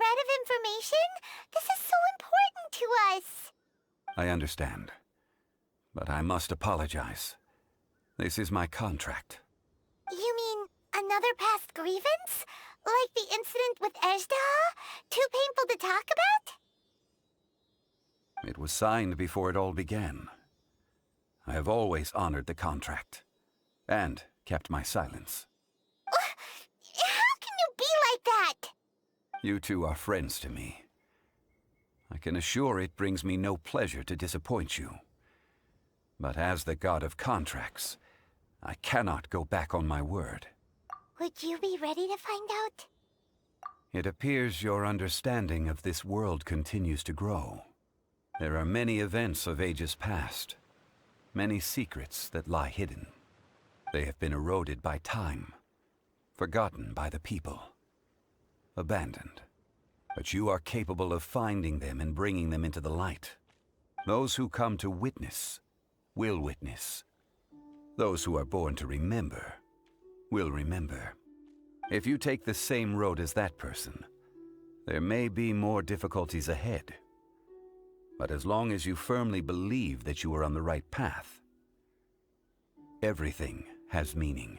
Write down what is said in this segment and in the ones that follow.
thread of information? This is so important to us. I understand. But I must apologize. This is my contract. You mean another past grievance? Like the incident with Ejda? Too painful to talk about? It was signed before it all began. I have always honored the contract. And kept my silence. How can you be like that? You two are friends to me. I can assure it brings me no pleasure to disappoint you. But as the god of contracts, I cannot go back on my word. Would you be ready to find out? It appears your understanding of this world continues to grow. There are many events of ages past, many secrets that lie hidden. They have been eroded by time, forgotten by the people, abandoned. But you are capable of finding them and bringing them into the light. Those who come to witness will witness. Those who are born to remember will remember. If you take the same road as that person, there may be more difficulties ahead. But as long as you firmly believe that you are on the right path, everything has meaning.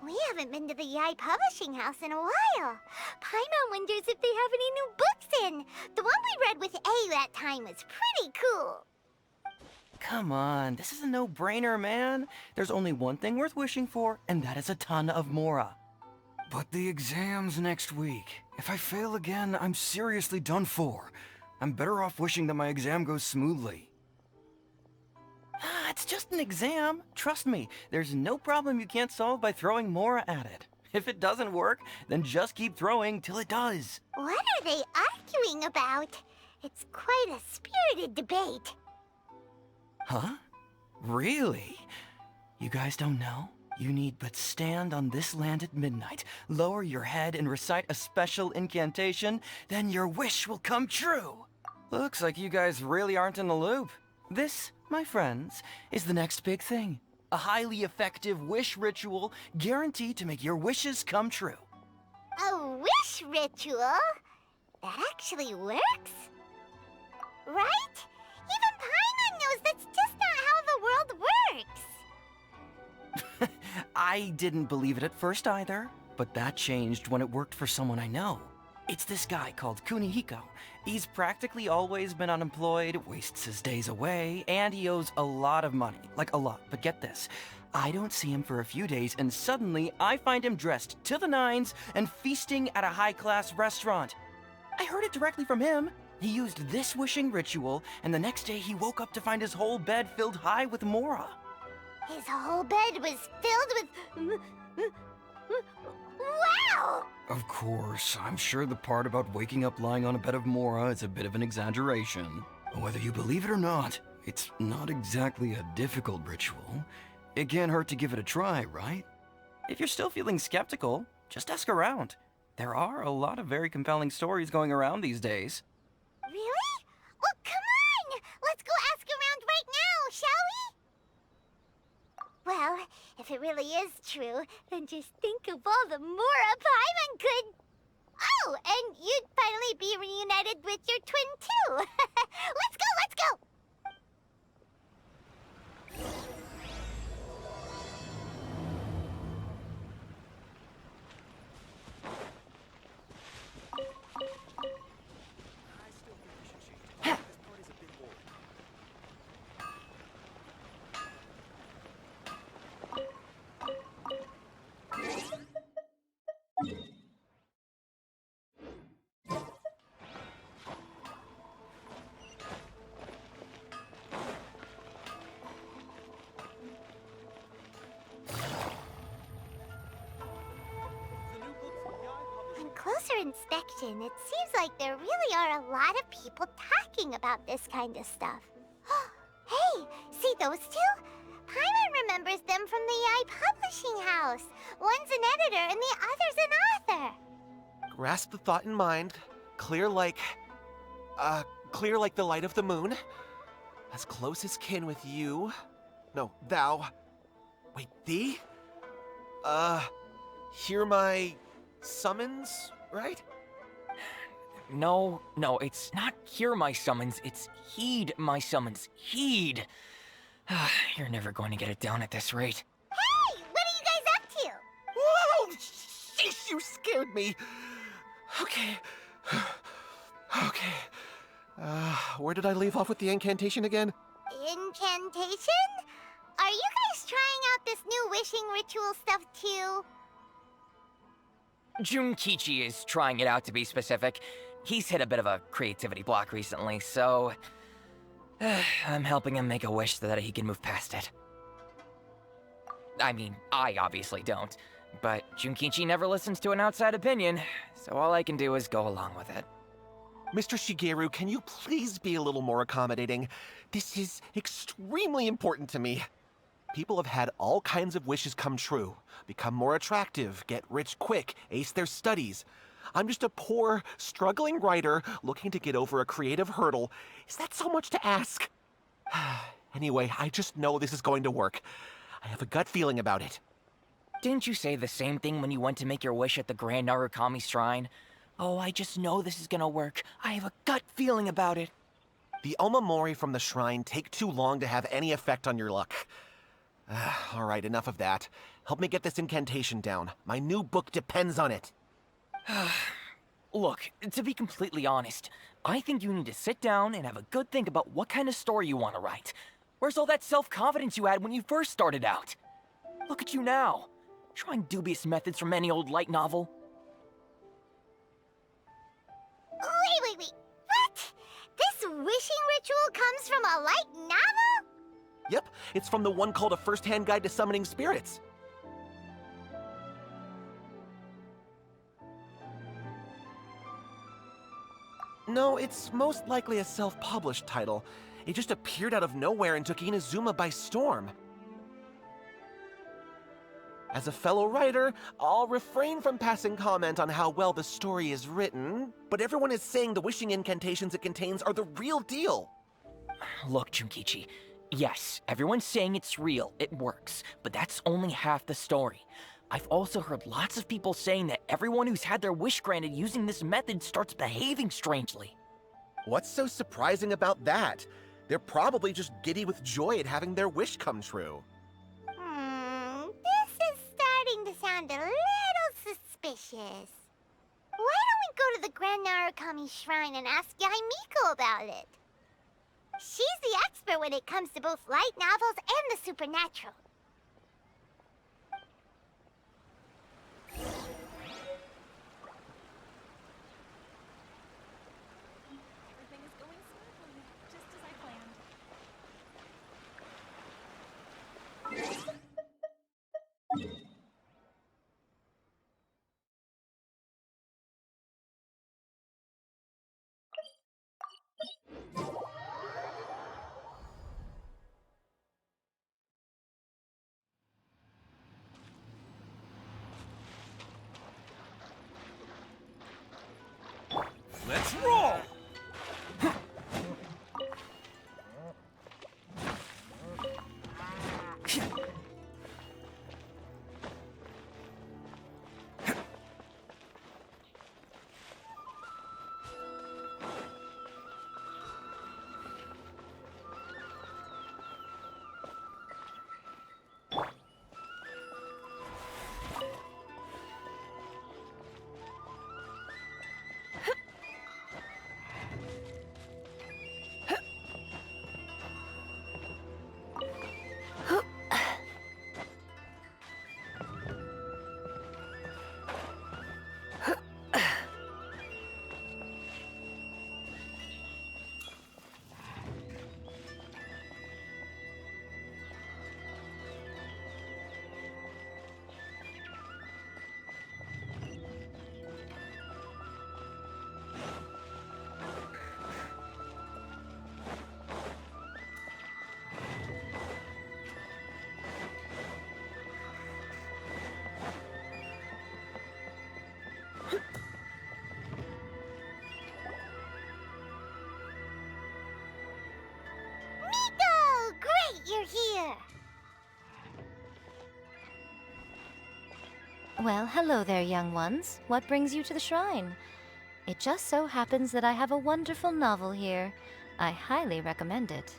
We haven't been to the Yai Publishing House in a while. Paimon wonders if they have any new books in. The one we read with A that time was pretty cool. Come on, this is a no-brainer, man. There's only one thing worth wishing for, and that is a ton of Mora. But the exam's next week. If I fail again, I'm seriously done for. I'm better off wishing that my exam goes smoothly. It's just an exam. Trust me, there's no problem you can't solve by throwing Mora at it. If it doesn't work, then just keep throwing till it does. What are they arguing about? It's quite a spirited debate. Huh? Really? You guys don't know? You need but stand on this land at midnight, lower your head and recite a special incantation, then your wish will come true. Looks like you guys really aren't in the loop. This, my friends, is the next big thing. A highly effective wish ritual guaranteed to make your wishes come true. A wish ritual? That actually works? Right? Even Paimon knows that's just not how the world works. I didn't believe it at first either, but that changed when it worked for someone I know. It's this guy called Kunihiko. He's practically always been unemployed, wastes his days away, and he owes a lot of money. Like a lot, but get this. I don't see him for a few days, and suddenly I find him dressed to the nines and feasting at a high-class restaurant. I heard it directly from him. He used this wishing ritual, and the next day he woke up to find his whole bed filled high with Mora. His whole bed was filled with... Wow! Of course, I'm sure the part about waking up lying on a bed of Mora is a bit of an exaggeration. Whether you believe it or not, it's not exactly a difficult ritual. It can't hurt to give it a try, right? If you're still feeling skeptical, just ask around. There are a lot of very compelling stories going around these days. Really? Well, come on! Let's go ask around right now, shall we? Well, if it really is true, then just think of all the Mora Paimon could... Oh, and you'd finally be reunited with your twin, too. Let's go, let's go! On closer inspection, it seems like there really are a lot of people talking about this kind of stuff. Hey, see those two? Paimon remembers them from the Yai Publishing House. One's an editor and the other's an author. Grasp the thought in mind. Clear like the light of the moon. As close as kin with you. No, thou. Wait, thee? Hear my summons, right? No, it's not hear my summons, it's heed my summons. Heed! You're never going to get it down at this rate. Hey, what are you guys up to? Whoa! Sheesh, you scared me. Okay. Where did I leave off with the incantation again? Incantation? Are you guys trying out this new wishing ritual stuff too? Junkichi is trying it out, to be specific. He's hit a bit of a creativity block recently, so... I'm helping him make a wish so that he can move past it. I mean, I obviously don't, but Junkichi never listens to an outside opinion, so all I can do is go along with it. Mr. Shigeru, can you please be a little more accommodating? This is extremely important to me. People have had all kinds of wishes come true. Become more attractive, get rich quick, ace their studies. I'm just a poor, struggling writer looking to get over a creative hurdle. Is that so much to ask? Anyway, I just know this is going to work. I have a gut feeling about it. Didn't you say the same thing when you went to make your wish at the Grand Narukami Shrine? Oh, I just know this is gonna work. I have a gut feeling about it. The Omamori from the shrine take too long to have any effect on your luck. All right, enough of that. Help me get this incantation down. My new book depends on it. Look, to be completely honest, I think you need to sit down and have a good think about what kind of story you want to write. Where's all that self-confidence you had when you first started out? Look at you now, trying dubious methods from any old light novel. Wait. What? This wishing ritual comes from a light novel? Yep, it's from the one called A First-Hand Guide to Summoning Spirits. No, it's most likely a self-published title. It just appeared out of nowhere and took Inazuma by storm. As a fellow writer, I'll refrain from passing comment on how well the story is written, but everyone is saying the wishing incantations it contains are the real deal. Look, Junkichi, yes, everyone's saying it's real, it works, but that's only half the story. I've also heard lots of people saying that everyone who's had their wish granted using this method starts behaving strangely. What's so surprising about that? They're probably just giddy with joy at having their wish come true. This is starting to sound a little suspicious. Why don't we go to the Grand Narukami Shrine and ask Yai Miko about it? She's the expert when it comes to both light novels and the supernatural. Everything is going smoothly, just as I planned. Let's roll! Miko! Great, you're here! Well, hello there, young ones. What brings you to the shrine? It just so happens that I have a wonderful novel here. I highly recommend it.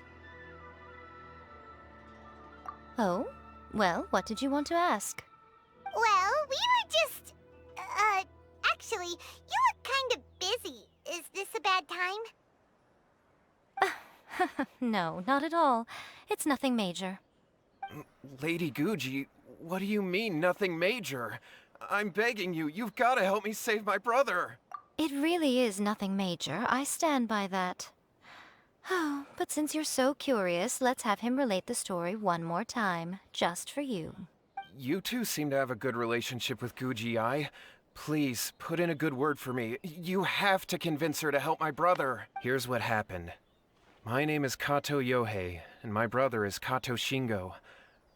Oh? Well, what did you want to ask? Well, we were just... actually, you look kind of busy. Is this a bad time? No, not at all. It's nothing major. Lady Guji, what do you mean, nothing major? I'm begging you, you've got to help me save my brother. It really is nothing major. I stand by that. Oh, but since you're so curious, let's have him relate the story one more time, just for you. You two seem to have a good relationship with Guji-ai. Please, put in a good word for me. You have to convince her to help my brother. Here's what happened. My name is Kato Yohei, and my brother is Kato Shingo.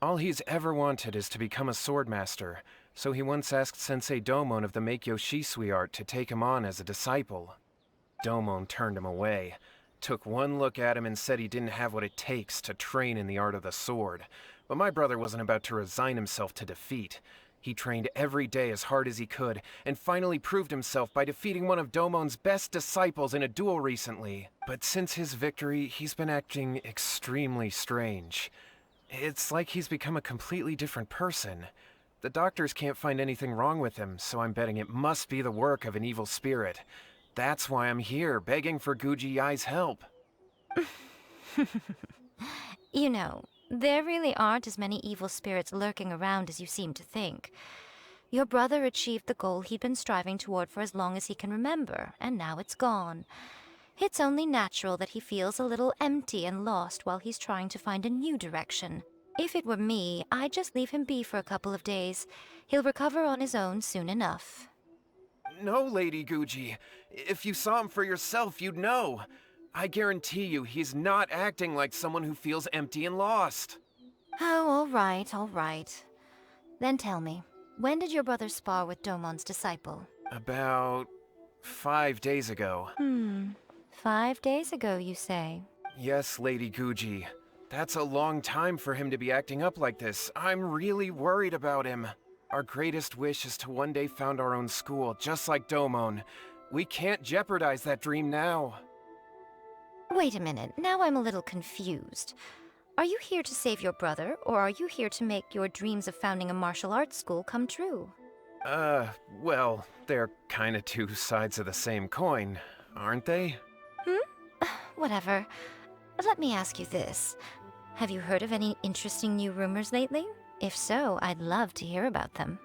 All he's ever wanted is to become a swordmaster, so he once asked Sensei Domon of the Meikyo Shisui art to take him on as a disciple. Domon turned him away, took one look at him and said he didn't have what it takes to train in the art of the sword. But my brother wasn't about to resign himself to defeat. He trained every day as hard as he could, and finally proved himself by defeating one of Domon's best disciples in a duel recently. But since his victory, he's been acting extremely strange. It's like he's become a completely different person. The doctors can't find anything wrong with him, so I'm betting it must be the work of an evil spirit. That's why I'm here, begging for Guji Ai's help. You know, there really aren't as many evil spirits lurking around as you seem to think. Your brother achieved the goal he'd been striving toward for as long as he can remember, and now it's gone. It's only natural that he feels a little empty and lost while he's trying to find a new direction. If it were me, I'd just leave him be for a couple of days. He'll recover on his own soon enough. No, Lady Guji. If you saw him for yourself, you'd know. I guarantee you he's not acting like someone who feels empty and lost. Oh, all right, all right. Then tell me, when did your brother spar with Domon's disciple? About 5 days ago. 5 days ago, you say? Yes, Lady Guji. That's a long time for him to be acting up like this. I'm really worried about him. Our greatest wish is to one day found our own school, just like Domon. We can't jeopardize that dream now. Wait a minute, now I'm a little confused. Are you here to save your brother, or are you here to make your dreams of founding a martial arts school come true? Well, they're kinda two sides of the same coin, aren't they? Whatever. Let me ask you this. Have you heard of any interesting new rumors lately? If so, I'd love to hear about them.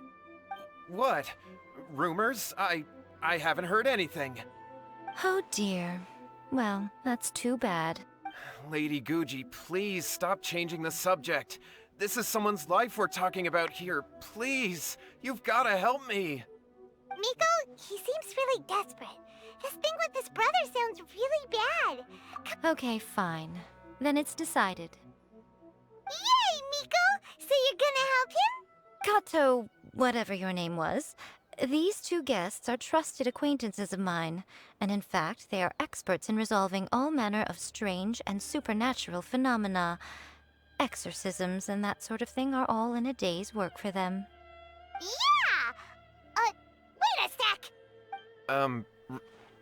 What? Rumors? I haven't heard anything. Oh dear. Well, that's too bad. Lady Guji, please stop changing the subject. This is someone's life we're talking about here. Please, you've gotta help me. Miko, he seems really desperate. His thing with his brother sounds really bad. Okay, fine. Then it's decided. Yay, Miko! So you're gonna help him? Kato, whatever your name was, these two guests are trusted acquaintances of mine, and in fact, they are experts in resolving all manner of strange and supernatural phenomena. Exorcisms and that sort of thing are all in a day's work for them. Yeah! Wait a sec!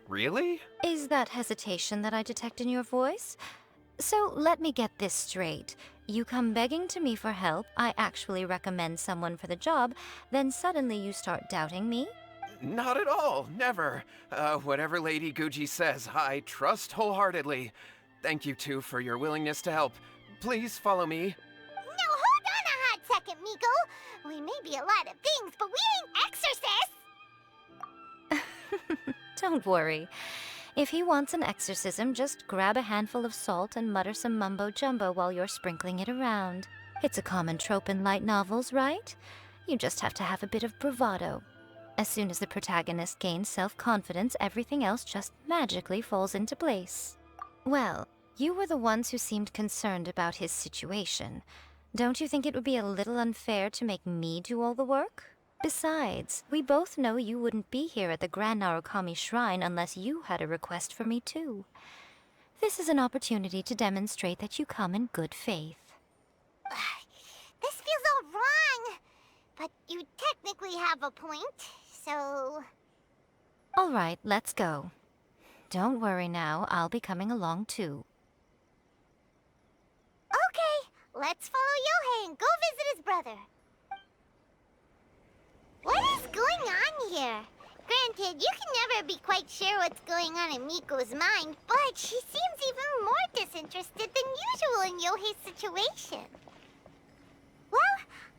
Really? Is that hesitation that I detect in your voice? So let me get this straight. You come begging to me for help, I actually recommend someone for the job, then suddenly you start doubting me? Not at all, never. Whatever Lady Guji says, I trust wholeheartedly. Thank you two for your willingness to help. Please follow me. No, hold on a hot second, Miko. We may be a lot of things, but we ain't exorcists! Don't worry. If he wants an exorcism, just grab a handful of salt and mutter some mumbo-jumbo while you're sprinkling it around. It's a common trope in light novels, right? You just have to have a bit of bravado. As soon as the protagonist gains self-confidence, everything else just magically falls into place. Well, you were the ones who seemed concerned about his situation. Don't you think it would be a little unfair to make me do all the work? Besides, we both know you wouldn't be here at the Grand Narukami Shrine unless you had a request for me too. This is an opportunity to demonstrate that you come in good faith. This feels all wrong. But you technically have a point, so... All right, let's go. Don't worry now, I'll be coming along too. Okay, let's follow Yohei and go visit his brother. What is going on here? Granted, you can never be quite sure what's going on in Miko's mind, but she seems even more disinterested than usual in Yohei's situation. Well,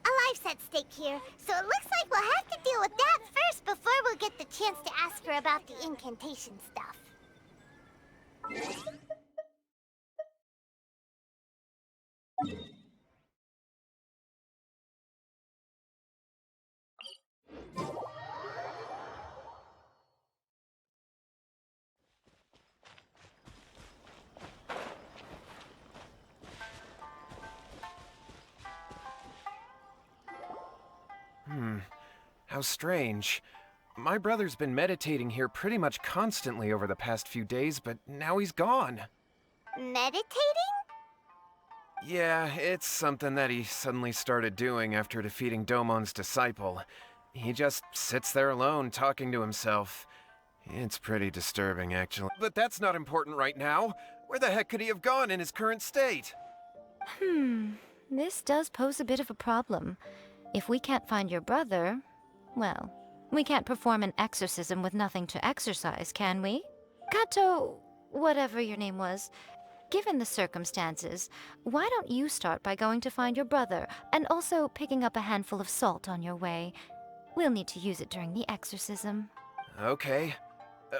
a life's at stake here, so it looks like we'll have to deal with that first before we'll get the chance to ask her about the incantation stuff. How strange. My brother's been meditating here pretty much constantly over the past few days, but now he's gone. Meditating? Yeah, it's something that he suddenly started doing after defeating Domon's disciple. He just sits there alone, talking to himself. It's pretty disturbing, actually. But that's not important right now. Where the heck could he have gone in his current state? This does pose a bit of a problem. If we can't find your brother, well, we can't perform an exorcism with nothing to exorcise, can we? Kato, whatever your name was, given the circumstances, why don't you start by going to find your brother and also picking up a handful of salt on your way? We'll need to use it during the exorcism. Okay.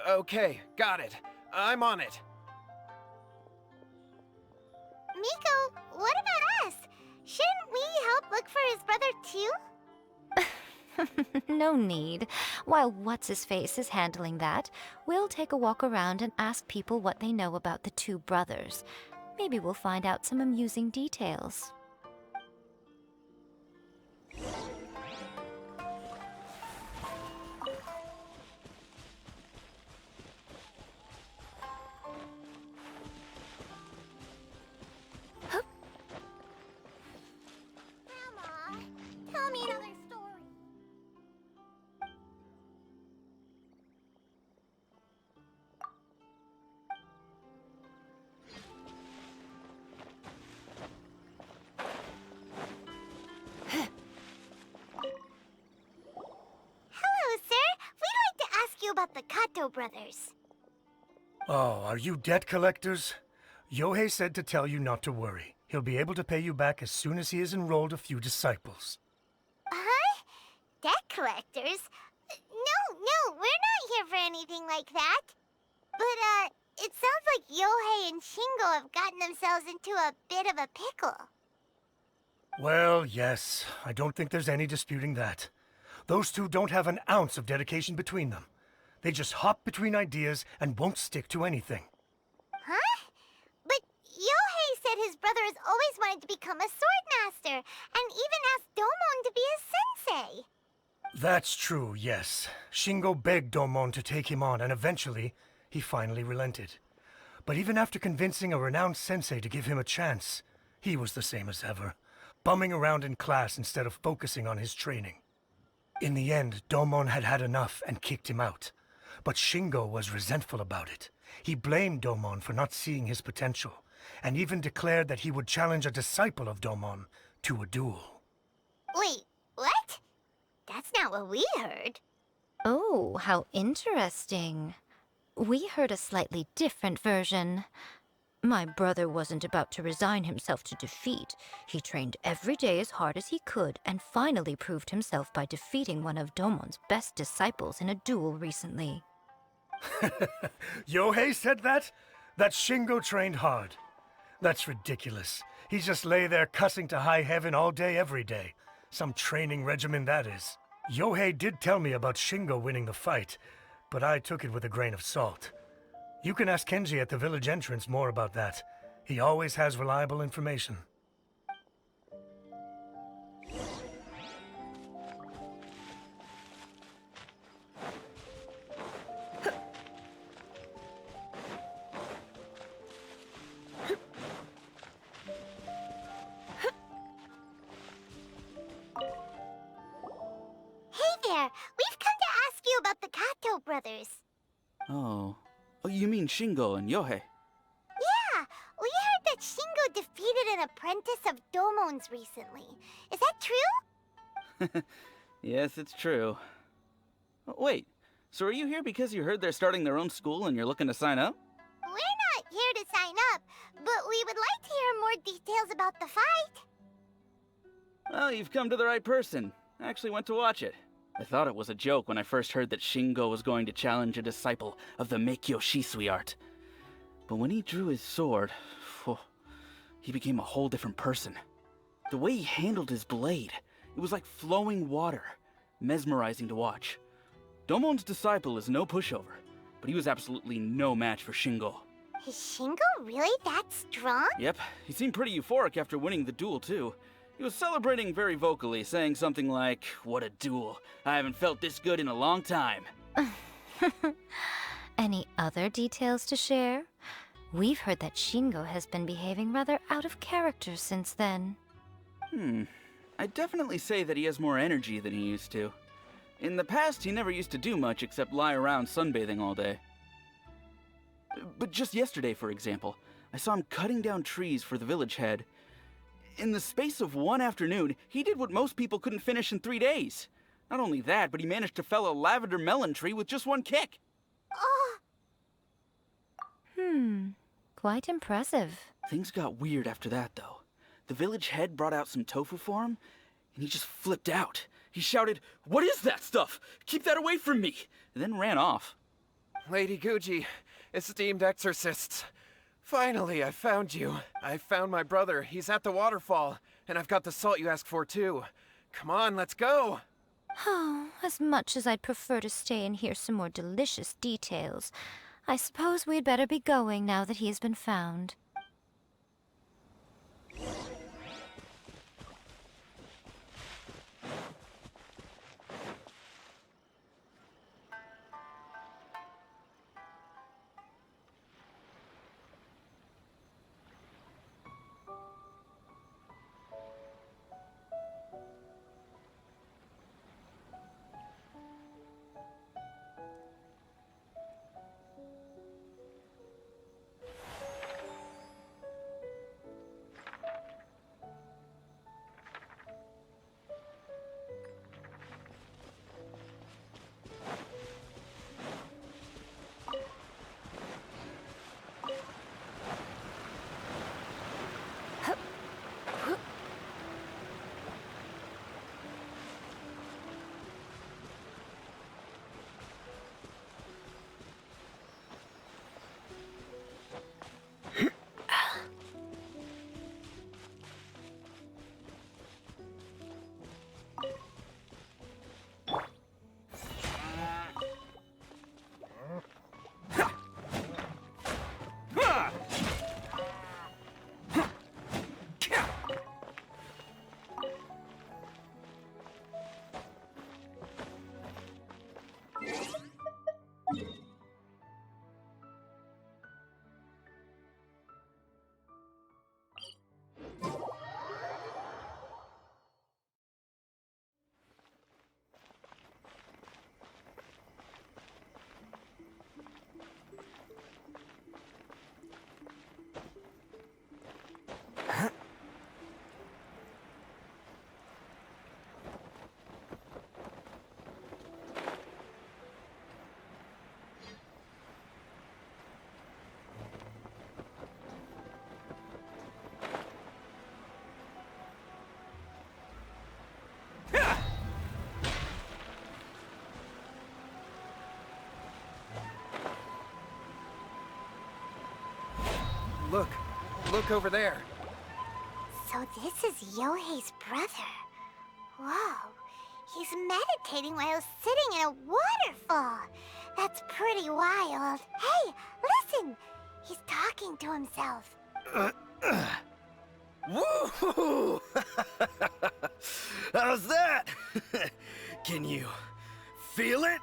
Okay, got it. I'm on it. Miko, what about us? Shouldn't we help look for his brother too? No need. While What's-His-Face is handling that, we'll take a walk around and ask people what they know about the two brothers. Maybe we'll find out some amusing details. Grandma, tell me another story. Hello, sir. We'd like to ask you about the Kato brothers. Oh, are you debt collectors? Yohei said to tell you not to worry. He'll be able to pay you back as soon as he has enrolled a few disciples. Huh? Debt collectors? No, we're not here for anything like that. But, it sounds like Yohei and Shingo have gotten themselves into a bit of a pickle. Well, yes, I don't think there's any disputing that. Those two don't have an ounce of dedication between them. They just hop between ideas and won't stick to anything. Huh? But Yohei said his brother has always wanted to become a sword master, and even asked Domon to be his sensei. That's true, yes. Shingo begged Domon to take him on, and eventually, he finally relented. But even after convincing a renowned sensei to give him a chance, he was the same as ever, bumming around in class instead of focusing on his training. In the end, Domon had had enough and kicked him out. But Shingo was resentful about it. He blamed Domon for not seeing his potential, and even declared that he would challenge a disciple of Domon to a duel. Wait, what? That's not what we heard. Oh, how interesting. We heard a slightly different version. My brother wasn't about to resign himself to defeat. He trained every day as hard as he could and finally proved himself by defeating one of Domon's best disciples in a duel recently. Yohei said that? That Shingo trained hard. That's ridiculous. He just lay there cussing to high heaven all day, every day. Some training regimen, that is. Yohei did tell me about Shingo winning the fight, but I took it with a grain of salt. You can ask Kenji at the village entrance more about that. He always has reliable information. Hey there, we've come to ask you about the Kato brothers. Oh, you mean Shingo and Yohei? Yeah, we heard that Shingo defeated an apprentice of Domon's recently. Is that true? Yes, it's true. Wait, so are you here because you heard they're starting their own school and you're looking to sign up? We're not here to sign up, but we would like to hear more details about the fight. Well, you've come to the right person. I actually went to watch it. I thought it was a joke when I first heard that Shingo was going to challenge a disciple of the Meikyo Shisui art. But when he drew his sword, he became a whole different person. The way he handled his blade, it was like flowing water, mesmerizing to watch. Domon's disciple is no pushover, but he was absolutely no match for Shingo. Is Shingo really that strong? Yep, he seemed pretty euphoric after winning the duel too. He was celebrating very vocally, saying something like, "What a duel. I haven't felt this good in a long time." Any other details to share? We've heard that Shingo has been behaving rather out of character since then. I'd definitely say that he has more energy than he used to. In the past, he never used to do much except lie around sunbathing all day. But just yesterday, for example, I saw him cutting down trees for the village head. In the space of one afternoon, he did what most people couldn't finish in 3 days. Not only that, but he managed to fell a lavender melon tree with just one kick. Quite impressive. Things got weird after that, though. The village head brought out some tofu for him, and he just flipped out. He shouted, "What is that stuff? Keep that away from me!" and then ran off. Lady Guji, esteemed exorcists. Finally, I found you. I found my brother. He's at the waterfall, and I've got the salt you asked for, too. Come on, let's go! Oh, as much as I'd prefer to stay and hear some more delicious details, I suppose we'd better be going now that he has been found. Look over there. So this is Yohei's brother. Whoa. He's meditating while sitting in a waterfall. That's pretty wild. Hey, listen! He's talking to himself. Woohoo! How's that? Can you feel it?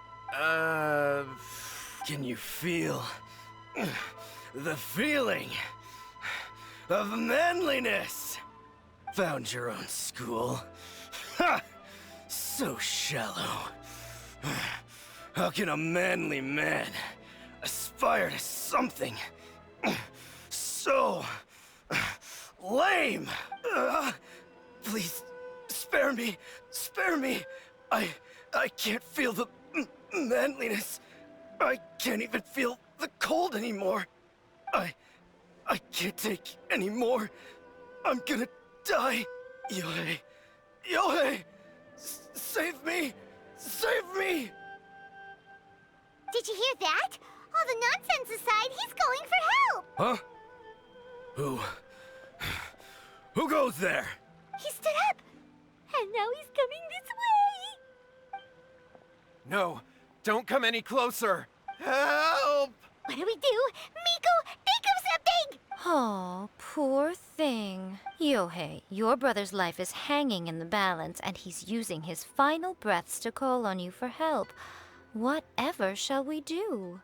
Can you feel the feeling of manliness? Found your own school. Ha! So shallow. How can a manly man aspire to something so lame? Please, spare me. Spare me. I can't feel the manliness. I can't even feel the cold anymore. I can't take any more. I'm gonna die. Yohei. Yohei! Save me! Save me! Did you hear that? All the nonsense aside, he's going for help! Huh? Who goes there? He stood up! And now he's coming this way! No, don't come any closer. Help! What do we do? Miko, think of something! Oh, poor thing. Yohei, your brother's life is hanging in the balance, and he's using his final breaths to call on you for help. Whatever shall we do?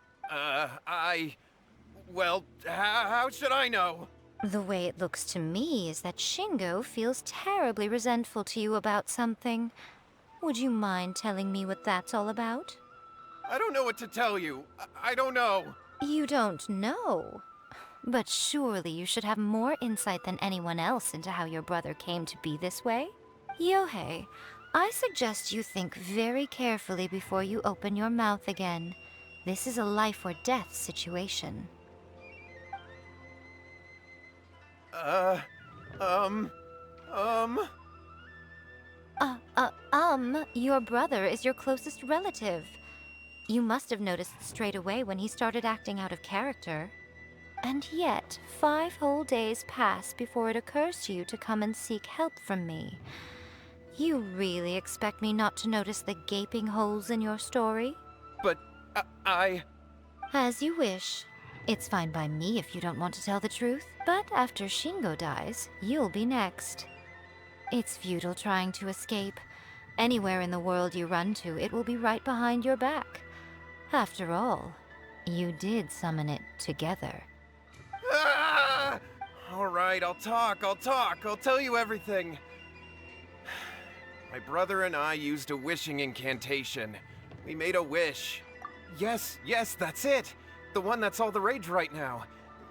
Well, how should I know? The way it looks to me is that Shingo feels terribly resentful to you about something. Would you mind telling me what that's all about? I don't know what to tell you. I don't know. You don't know? But surely you should have more insight than anyone else into how your brother came to be this way? Yohei, I suggest you think very carefully before you open your mouth again. This is a life or death situation. Your brother is your closest relative. You must have noticed straight away when he started acting out of character. And yet, 5 whole days pass before it occurs to you to come and seek help from me. You really expect me not to notice the gaping holes in your story? But I... As you wish. It's fine by me if you don't want to tell the truth, but after Shingo dies, you'll be next. It's futile trying to escape. Anywhere in the world you run to, it will be right behind your back. After all, you did summon it together. Ah! All right, I'll talk. I'll tell you everything. My brother and I used a wishing incantation. We made a wish. Yes, that's it. The one that's all the rage right now.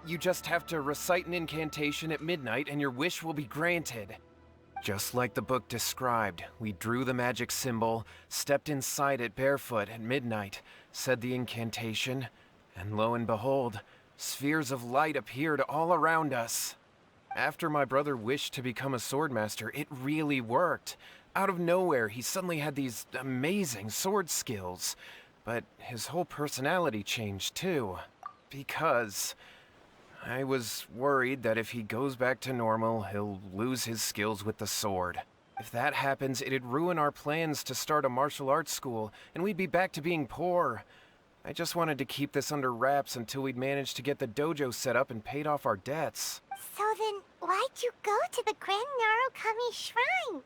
You just have to recite an incantation at midnight and your wish will be granted. Just like the book described, we drew the magic symbol, stepped inside it barefoot at midnight, said the incantation, and lo and behold, spheres of light appeared all around us. After my brother wished to become a swordmaster, it really worked. Out of nowhere, he suddenly had these amazing sword skills. But his whole personality changed too. Because I was worried that if he goes back to normal, he'll lose his skills with the sword. If that happens, it'd ruin our plans to start a martial arts school, and we'd be back to being poor. I just wanted to keep this under wraps until we'd managed to get the dojo set up and paid off our debts. So then, why'd you go to the Grand Narukami Shrine?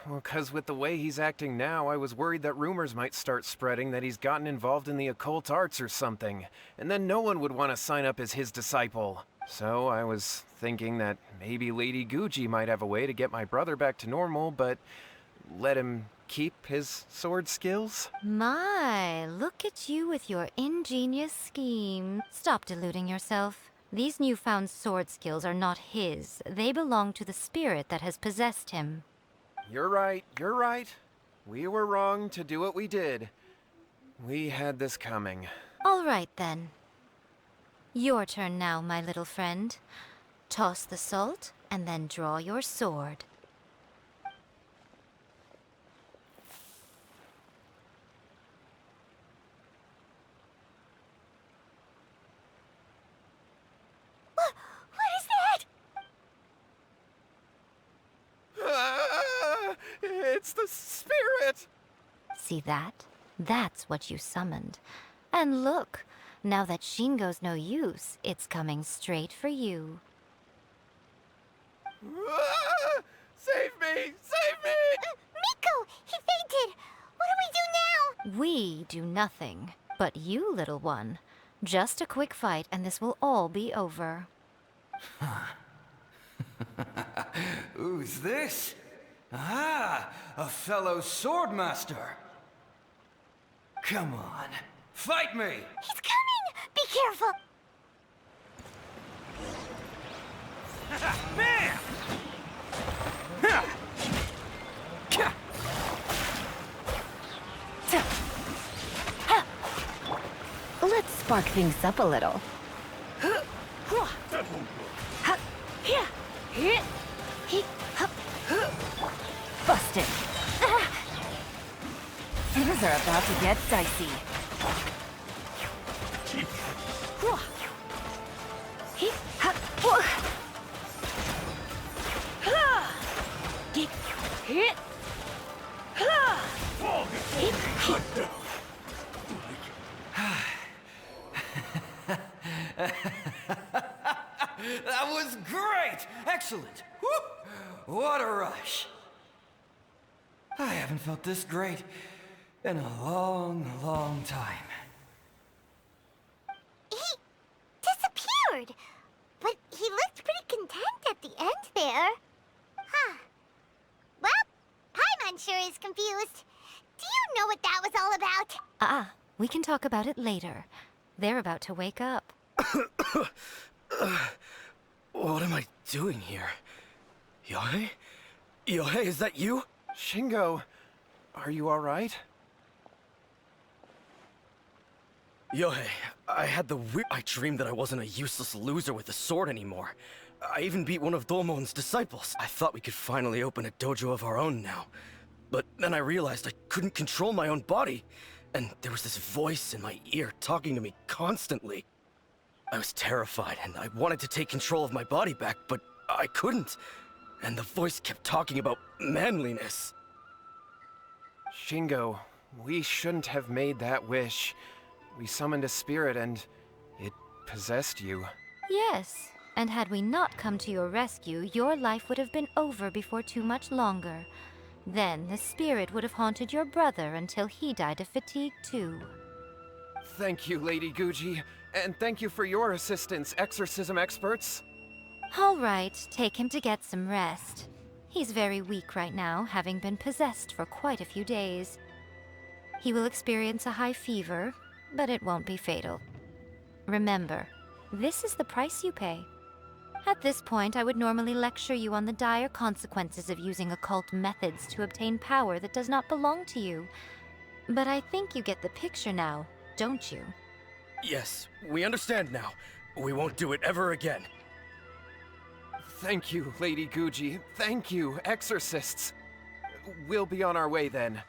Well, 'cause with the way he's acting now, I was worried that rumors might start spreading that he's gotten involved in the occult arts or something, and then no one would want to sign up as his disciple. So I was thinking that maybe Lady Guji might have a way to get my brother back to normal, but let him keep his sword skills? My, look at you with your ingenious scheme. Stop deluding yourself. These newfound sword skills are not his. They belong to the spirit that has possessed him. You're right. We were wrong to do what we did. We had this coming. All right, then. Your turn now, my little friend. Toss the salt, and then draw your sword. What is that? Ah, it's the spirit! See that? That's what you summoned. And look, now that Shingo's no use, it's coming straight for you. Ah, save me! Save me! Miko! He fainted! What do we do now? We do nothing. But you, little one, just a quick fight and this will all be over. Who's this? Ah, a fellow swordmaster. Come on, fight me! He's coming! Be careful! Bam! Let's spark things up a little. Busted. Things are about to get dicey. That was great! Excellent! Woo! What a rush! I haven't felt this great in a long, long time. He disappeared! But he looked pretty content at the end there. Huh. Well, Paimon sure is confused. Do you know what that was all about? We can talk about it later. They're about to wake up. What am I doing here? Yohei? Yohei, is that you? Shingo, are you alright? Yohei, I had the I dreamed that I wasn't a useless loser with a sword anymore. I even beat one of Domon's disciples. I thought we could finally open a dojo of our own now. But then I realized I couldn't control my own body. And there was this voice in my ear talking to me constantly. I was terrified and I wanted to take control of my body back, but I couldn't. And the voice kept talking about manliness. Shingo, we shouldn't have made that wish. We summoned a spirit and it possessed you. Yes, and had we not come to your rescue, your life would have been over before too much longer. Then the spirit would have haunted your brother until he died of fatigue too. Thank you, Lady Guji, and thank you for your assistance, exorcism experts. All right, take him to get some rest. He's very weak right now, having been possessed for quite a few days. He will experience a high fever, but it won't be fatal. Remember, this is the price you pay. At this point, I would normally lecture you on the dire consequences of using occult methods to obtain power that does not belong to you. But I think you get the picture now, don't you? Yes, we understand now. We won't do it ever again. Thank you, Lady Guji. Thank you, exorcists. We'll be on our way then.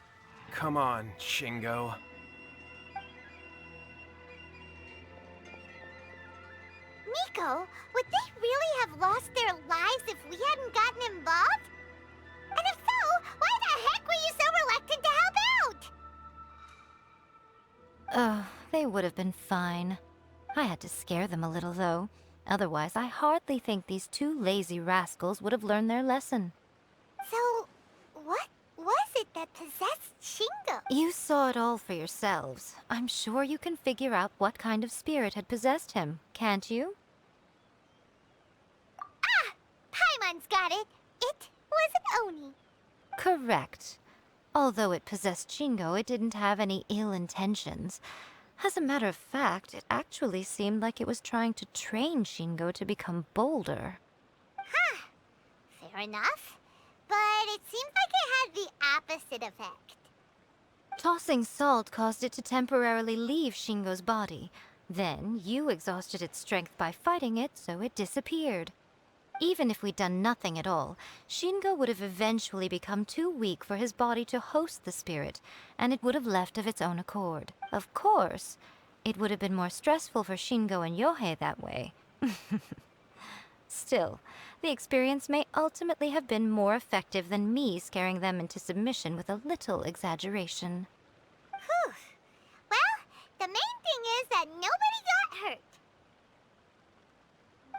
Come on, Shingo. Miko, would they really have lost their lives if we hadn't gotten involved? And if so, why the heck were you so reluctant to help out? Oh, they would have been fine. I had to scare them a little, though. Otherwise, I hardly think these two lazy rascals would have learned their lesson. So, what was it that possessed Shingo? You saw it all for yourselves. I'm sure you can figure out what kind of spirit had possessed him, can't you? Ah! Paimon's got it. It was an Oni. Correct. Although it possessed Shingo, it didn't have any ill intentions. As a matter of fact, it actually seemed like it was trying to train Shingo to become bolder. Huh. Fair enough. But it seems like it had the opposite effect. Tossing salt caused it to temporarily leave Shingo's body. Then, you exhausted its strength by fighting it, so it disappeared. Even if we'd done nothing at all, Shingo would have eventually become too weak for his body to host the spirit, and it would have left of its own accord. Of course, it would have been more stressful for Shingo and Yohei that way. Still, the experience may ultimately have been more effective than me scaring them into submission with a little exaggeration. Whew. Well, the main thing is that nobody got hurt.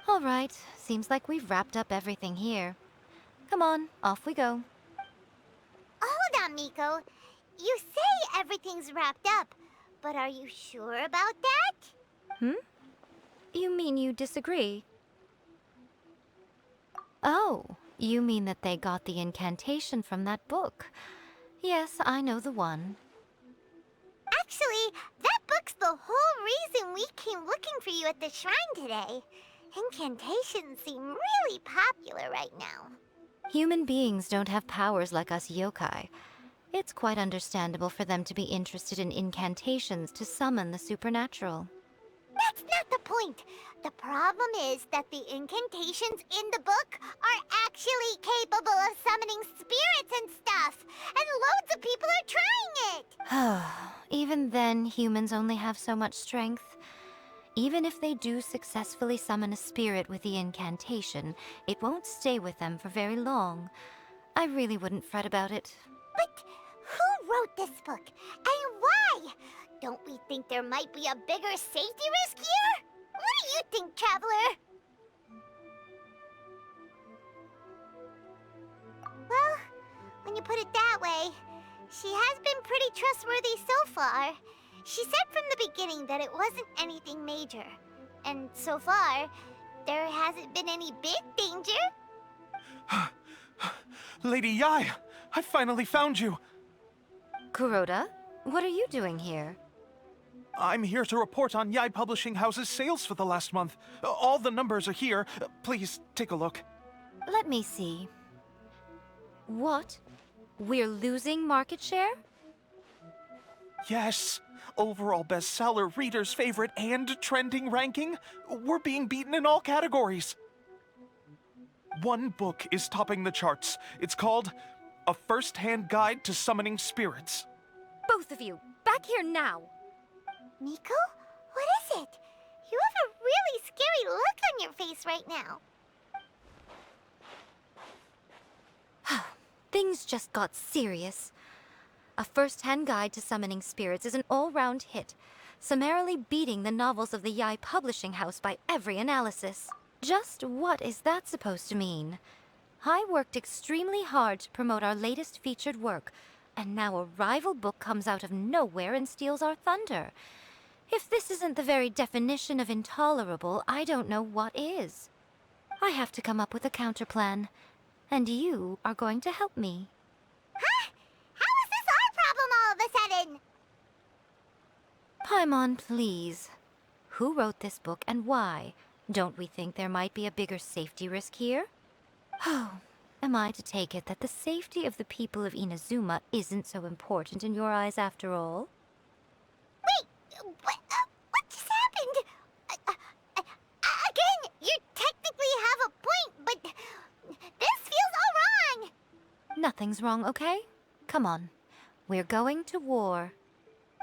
All right, seems like we've wrapped up everything here. Come on, off we go. Hold on, Miko. You say everything's wrapped up, but are you sure about that? You mean you disagree? Oh, you mean that they got the incantation from that book. Yes, I know the one. Actually, that book's the whole reason we came looking for you at the shrine today. Incantations seem really popular right now. Human beings don't have powers like us yokai. It's quite understandable for them to be interested in incantations to summon the supernatural. That's not the point. The problem is that the incantations in the book are actually capable of summoning spirits and stuff, and loads of people are trying it. Even then, humans only have so much strength. Even if they do successfully summon a spirit with the incantation, it won't stay with them for very long. I really wouldn't fret about it. But who wrote this book, and why? Don't we think there might be a bigger safety risk here? What do you think, Traveler? Well, when you put it that way, she has been pretty trustworthy so far. She said from the beginning that it wasn't anything major. And so far, there hasn't been any big danger. Lady Yai, I finally found you. Kuroda, what are you doing here? I'm here to report on Yai Publishing House's sales for the last month. All the numbers are here. Please, take a look. Let me see. What? We're losing market share? Yes. Overall bestseller, readers' favorite, and trending ranking. We're being beaten in all categories. One book is topping the charts. It's called A First-Hand Guide to Summoning Spirits. Both of you, back here now! Miko? What is it? You have a really scary look on your face right now. Things just got serious. A First-Hand Guide to Summoning Spirits is an all-round hit, summarily beating the novels of the Yai Publishing House by every analysis. Just what is that supposed to mean? I worked extremely hard to promote our latest featured work, and now a rival book comes out of nowhere and steals our thunder. If this isn't the very definition of intolerable, I don't know what is. I have to come up with a counterplan, and you are going to help me. Huh? How is this our problem all of a sudden? Paimon, please. Who wrote this book and why? Don't we think there might be a bigger safety risk here? Oh, am I to take it that the safety of the people of Inazuma isn't so important in your eyes after all? Wait, what just happened? Again, you technically have a point, but this feels all wrong. Nothing's wrong, okay? Come on. We're going to war.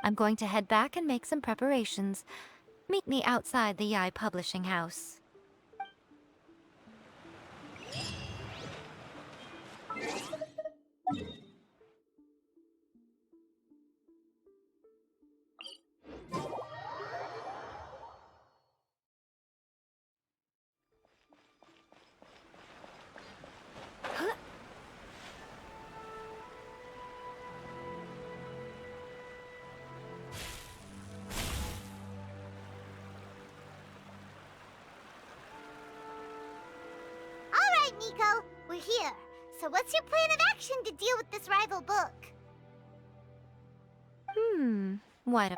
I'm going to head back and make some preparations. Meet me outside the Yai Publishing House. Miko, we're here. So what's your plan of action to deal with this rival book?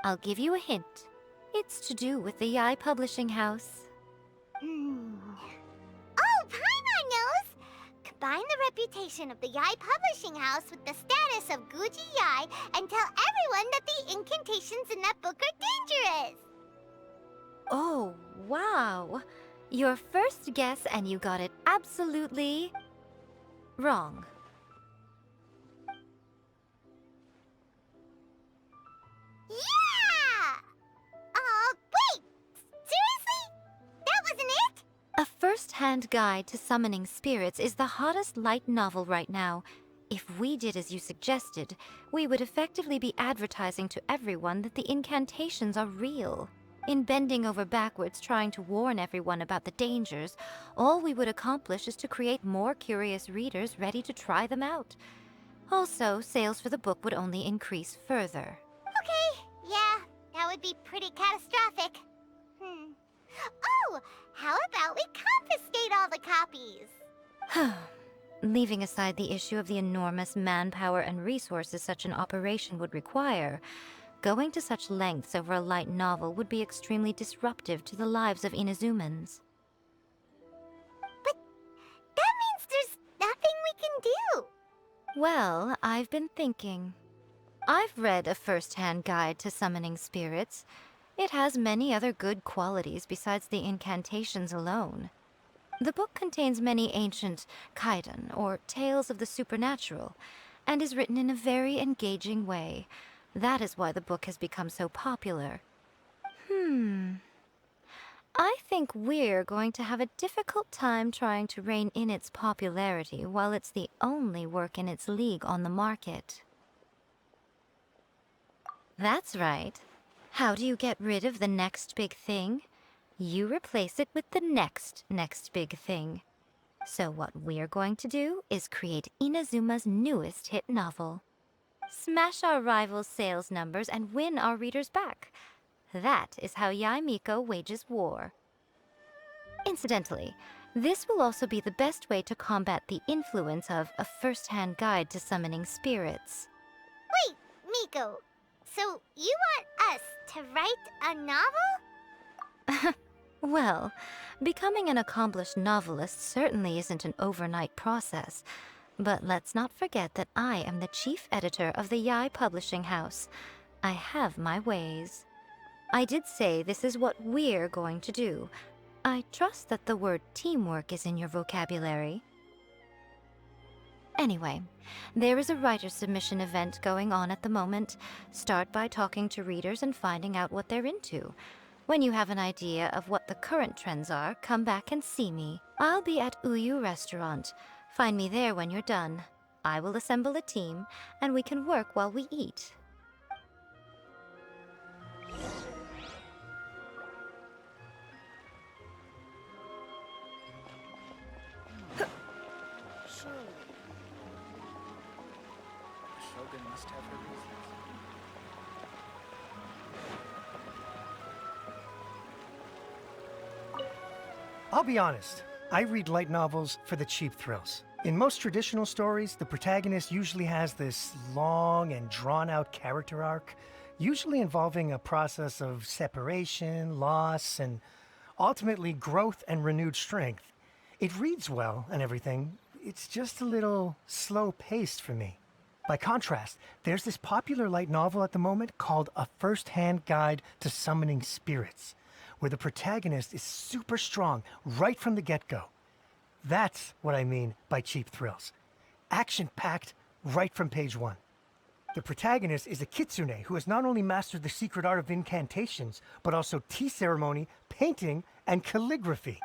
I'll give you a hint. It's to do with the Yai Publishing House. Oh, Paimon knows! Combine the reputation of the Yai Publishing House with the status of Guji Yai and tell everyone that the incantations in that book are dangerous! Oh, wow. Your first guess and you got it absolutely wrong. Yeah! Wait! Seriously? That wasn't it? A First-Hand Guide to Summoning Spirits is the hottest light novel right now. If we did as you suggested, we would effectively be advertising to everyone that the incantations are real. In bending over backwards trying to warn everyone about the dangers, all we would accomplish is to create more curious readers ready to try them out. Also, sales for the book would only increase further. Okay, yeah, that would be pretty catastrophic. Oh, how about we confiscate all the copies? Leaving aside the issue of the enormous manpower and resources such an operation would require, going to such lengths over a light novel would be extremely disruptive to the lives of Inazumans. But that means there's nothing we can do. Well, I've been thinking. I've read A First-Hand Guide to Summoning Spirits. It has many other good qualities besides the incantations alone. The book contains many ancient kaidan, or tales of the supernatural, and is written in a very engaging way. That is why the book has become so popular. I think we're going to have a difficult time trying to rein in its popularity while it's the only work in its league on the market. That's right. How do you get rid of the next big thing? You replace it with the next big thing. So what we're going to do is create Inazuma's newest hit novel. Smash our rivals' sales numbers and win our readers back. That is how Yai Miko wages war. Incidentally, this will also be the best way to combat the influence of A First-Hand Guide to Summoning Spirits. Wait, Miko. So you want us to write a novel? Well, becoming an accomplished novelist certainly isn't an overnight process. But let's not forget that I am the chief editor of the Yai Publishing House. I have my ways. I did say this is what we're going to do. I trust that the word teamwork is in your vocabulary. Anyway, there is a writer submission event going on at the moment. Start by talking to readers and finding out what they're into. When you have an idea of what the current trends are, come back and see me. I'll be at Uyu Restaurant. Find me there when you're done. I will assemble a team, and we can work while we eat. Shogun must have her reasons. I'll be honest, I read light novels for the cheap thrills. In most traditional stories, the protagonist usually has this long and drawn-out character arc, usually involving a process of separation, loss, and ultimately growth and renewed strength. It reads well and everything, it's just a little slow-paced for me. By contrast, there's this popular light novel at the moment called A First-Hand Guide to Summoning Spirits, where the protagonist is super strong right from the get-go. That's what I mean by cheap thrills. Action-packed right from page 1. The protagonist is a kitsune who has not only mastered the secret art of incantations, but also tea ceremony, painting, and calligraphy.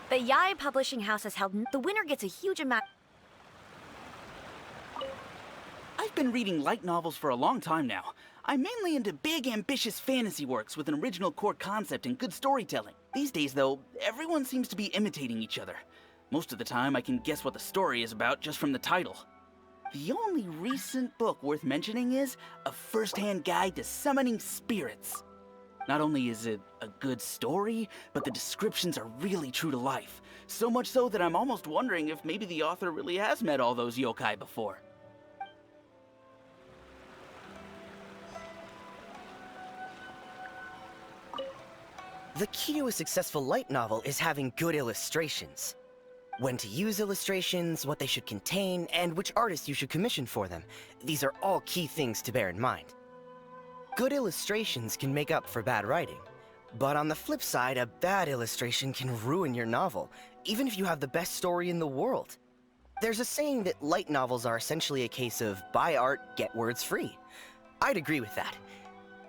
The Yai Publishing House has held. The winner gets a huge amount. I've been reading light novels for a long time now. I'm mainly into big, ambitious fantasy works with an original core concept and good storytelling. These days, though, everyone seems to be imitating each other. Most of the time, I can guess what the story is about just from the title. The only recent book worth mentioning is A First-Hand Guide to Summoning Spirits. Not only is it a good story, but the descriptions are really true to life. So much so that I'm almost wondering if maybe the author really has met all those yokai before. The key to a successful light novel is having good illustrations. When to use illustrations, what they should contain, and which artist you should commission for them. These are all key things to bear in mind. Good illustrations can make up for bad writing. But on the flip side, a bad illustration can ruin your novel, even if you have the best story in the world. There's a saying that light novels are essentially a case of buy art, get words free. I'd agree with that.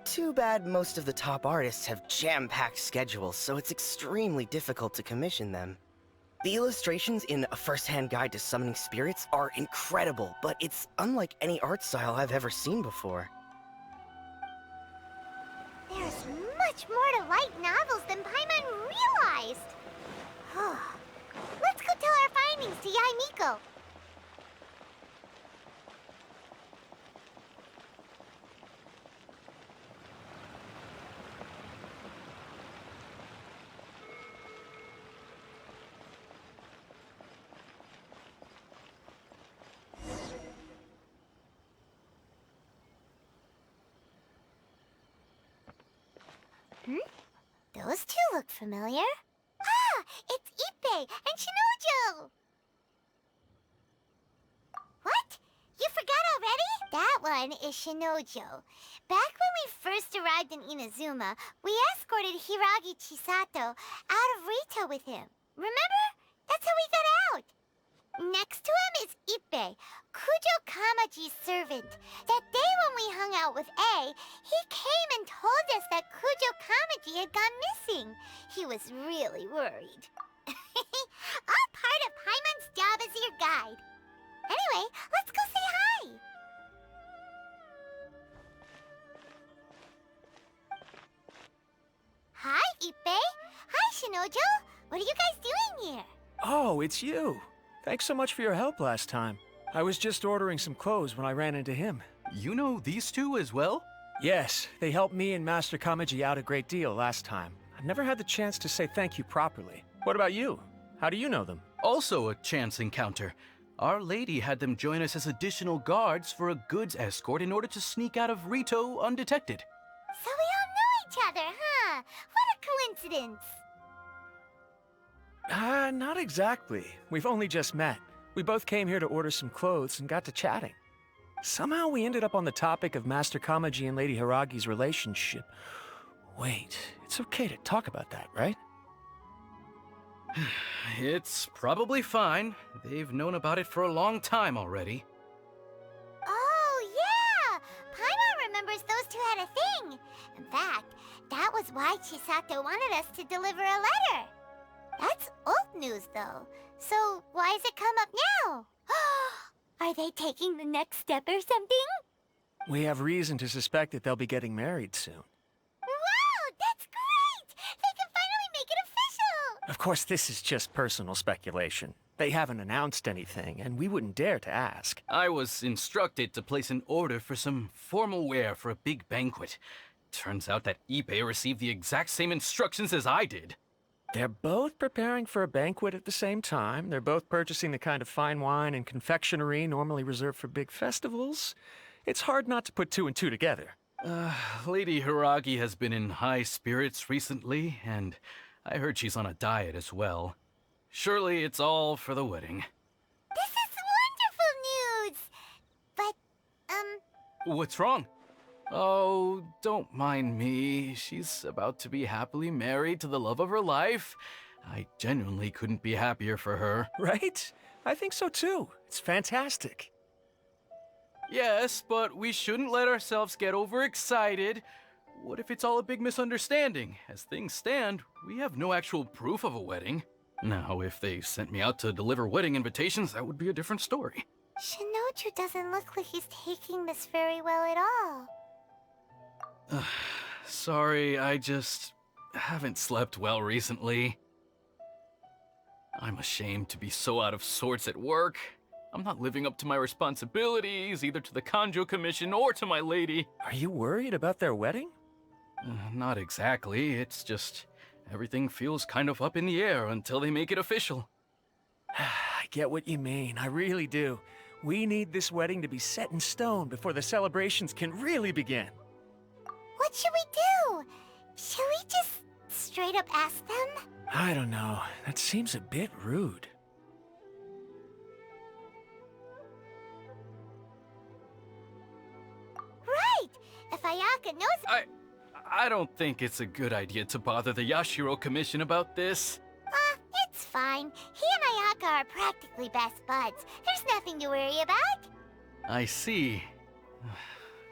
Too bad most of the top artists have jam-packed schedules, so it's extremely difficult to commission them. The illustrations in A First-Hand Guide to Summoning Spirits are incredible, but it's unlike any art style I've ever seen before. There's much more to light novels than Paimon realized. Let's go tell our findings to Yai Miko. Those two look familiar. Ah, it's Ippei and Shinojo! What? You forgot already? That one is Shinojo. Back when we first arrived in Inazuma, we escorted Hiragi Chisato out of Rita with him. Remember? That's how we got out. Next to him is Ippei, Kujo Kamaji's servant. That day when we hung out with A, he came and told us that Kujo Kamaji had gone missing. He was really worried. All part of Paimon's job as your guide. Anyway, let's go say hi. Hi, Ippei. Hi, Shinojo. What are you guys doing here? Oh, it's you. Thanks so much for your help last time. I was just ordering some clothes when I ran into him. You know these two as well? Yes, they helped me and Master Kamaji out a great deal last time. I've never had the chance to say thank you properly. What about you? How do you know them? Also a chance encounter. Our lady had them join us as additional guards for a goods escort in order to sneak out of Rito undetected. So we all knew each other, huh? What a coincidence! Not exactly. We've only just met. We both came here to order some clothes and got to chatting. Somehow we ended up on the topic of Master Kamaji and Lady Hiragi's relationship. Wait, it's okay to talk about that, right? It's probably fine. They've known about it for a long time already. Oh, yeah! Paimon remembers those two had a thing. In fact, that was why Chisato wanted us to deliver a letter. That's old news, though. So why has it come up now? Are they taking the next step or something? We have reason to suspect that they'll be getting married soon. Wow, that's great! They can finally make it official! Of course, this is just personal speculation. They haven't announced anything, and we wouldn't dare to ask. I was instructed to place an order for some formal wear for a big banquet. Turns out that Ippei received the exact same instructions as I did. They're both preparing for a banquet at the same time. They're both purchasing the kind of fine wine and confectionery normally reserved for big festivals. It's hard not to put two and two together. Lady Hiragi has been in high spirits recently, and I heard she's on a diet as well. Surely it's all for the wedding. This is wonderful news! But, What's wrong? Oh, don't mind me. She's about to be happily married to the love of her life. I genuinely couldn't be happier for her. Right? I think so too. It's fantastic. Yes, but we shouldn't let ourselves get overexcited. What if it's all a big misunderstanding? As things stand, we have no actual proof of a wedding. Now, if they sent me out to deliver wedding invitations, that would be a different story. Shinoju doesn't look like he's taking this very well at all. Sorry, I just haven't slept well recently. I'm ashamed to be so out of sorts at work. I'm not living up to my responsibilities, either to the Kanjo Commission or to my lady. Are you worried about their wedding? Not exactly. It's just everything feels kind of up in the air until they make it official. I get what you mean. I really do. We need this wedding to be set in stone before the celebrations can really begin. What should we do? Should we just straight up ask them? I don't know. That seems a bit rude. Right! If Ayaka knows... I don't think it's a good idea to bother the Yashiro Commission about this. It's fine. He and Ayaka are practically best buds. There's nothing to worry about. I see.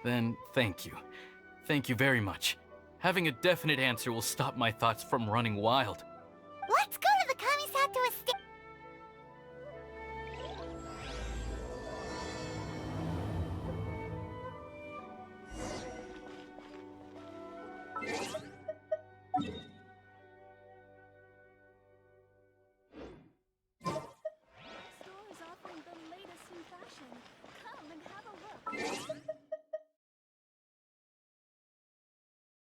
Then thank you. Thank you very much. Having a definite answer will stop my thoughts from running wild. Let's go to the Kamisato estate.